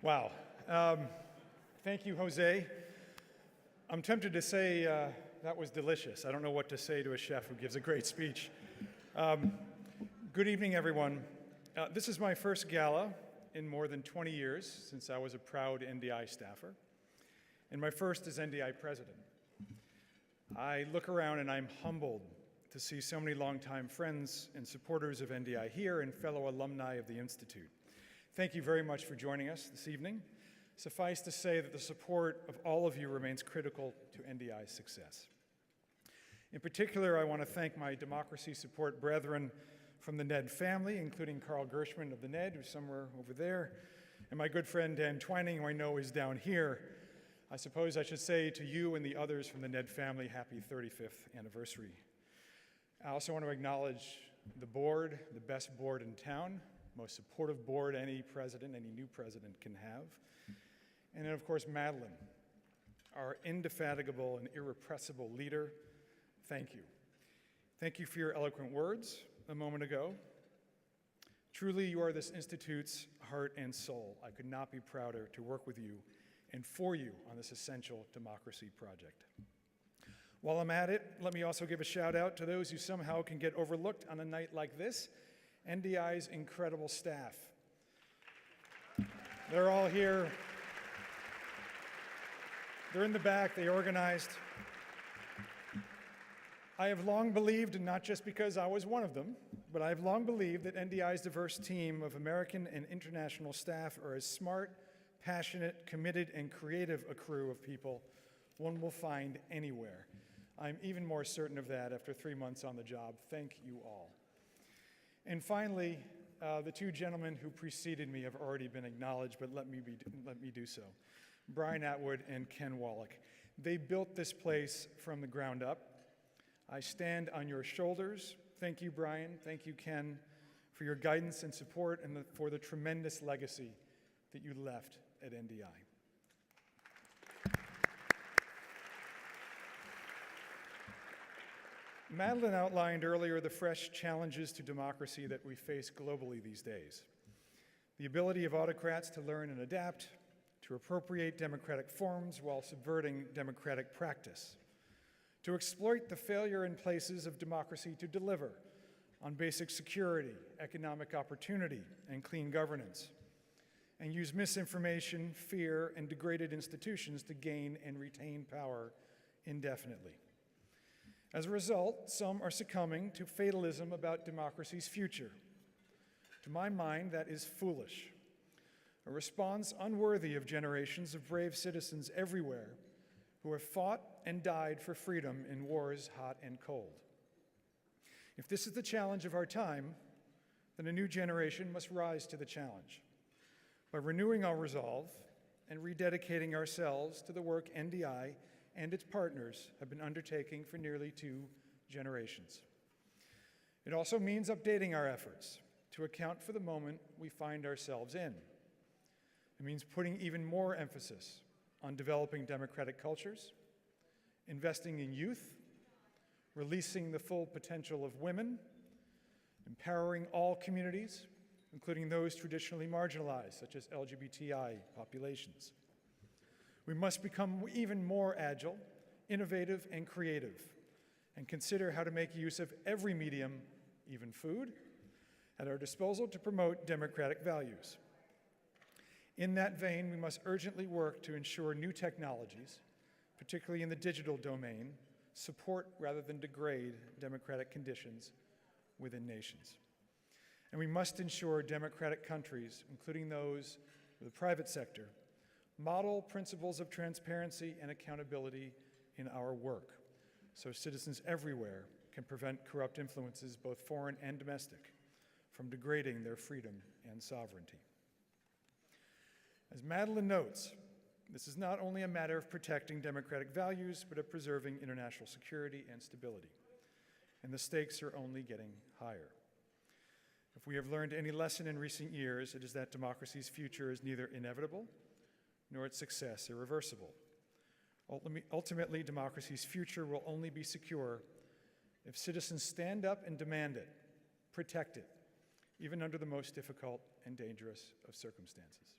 Wow. Thank you, Jose. I'm tempted to say that was delicious. I don't know what to say to a chef who gives a great speech. Good evening, everyone. This is my first gala in more than 20 years since I was a proud NDI staffer, and my first as NDI President. I look around and I'm humbled to see so many longtime friends and supporters of NDI here and fellow alumni of the Institute. Thank you very much for joining us this evening. Suffice to say that the support of all of you remains critical to NDI's success. In particular, I want to thank my democracy support brethren from the NED family, including Carl Gershman of the NED, who's somewhere over there, and my good friend Dan Twining, who I know is down here. I suppose I should say to you and the others from the NED family, happy 35th anniversary. I also want to acknowledge the board, the best board in town, most supportive board any president, any new president can have. And then, of course, Madeline, our indefatigable and irrepressible leader. Thank you. Thank you for your eloquent words a moment ago. Truly, you are this Institute's heart and soul. I could not be prouder to work with you and for you on this essential democracy project. While I'm at it, let me also give a shout out to those who somehow can get overlooked on a night like this, NDI's incredible staff. They're all here. They're in the back, they organized. I have long believed, and not just because I was one of them, but I have long believed that NDI's diverse team of American and international staff are as smart, passionate, committed, and creative a crew of people one will find anywhere. I'm even more certain of that after 3 months on the job. Thank you all. And finally, the two gentlemen who preceded me have already been acknowledged, but let me do so. Brian Atwood and Ken Wallach. They built this place from the ground up. I stand on your shoulders. Thank you, Brian. Thank you, Ken, for your guidance and support and for the tremendous legacy that you left at NDI. Madeline outlined earlier the fresh challenges to democracy that we face globally these days. The ability of autocrats to learn and adapt, to appropriate democratic forms while subverting democratic practice, to exploit the failure in places of democracy to deliver on basic security, economic opportunity, and clean governance, and use misinformation, fear, and degraded institutions to gain and retain power indefinitely. As a result, some are succumbing to fatalism about democracy's future. To my mind, that is foolish, a response unworthy of generations of brave citizens everywhere who have fought and died for freedom in wars hot and cold. If this is the challenge of our time, then a new generation must rise to the challenge by renewing our resolve and rededicating ourselves to the work NDI and its partners have been undertaking for nearly 2 generations. It also means updating our efforts to account for the moment we find ourselves in. It means putting even more emphasis on developing democratic cultures, investing in youth, releasing the full potential of women, empowering all communities, including those traditionally marginalized, such as LGBTI populations. We must become even more agile, innovative, and creative, and consider how to make use of every medium, even food, at our disposal to promote democratic values. In that vein, we must urgently work to ensure new technologies, particularly in the digital domain, support rather than degrade democratic conditions within nations. And we must ensure democratic countries, including those of the private sector, model principles of transparency and accountability in our work, so citizens everywhere can prevent corrupt influences, both foreign and domestic, from degrading their freedom and sovereignty. As Madeline notes, this is not only a matter of protecting democratic values, but of preserving international security and stability. And the stakes are only getting higher. If we have learned any lesson in recent years, it is that democracy's future is neither inevitable nor its success irreversible. Ultimately, democracy's future will only be secure if citizens stand up and demand it, protect it, even under the most difficult and dangerous of circumstances.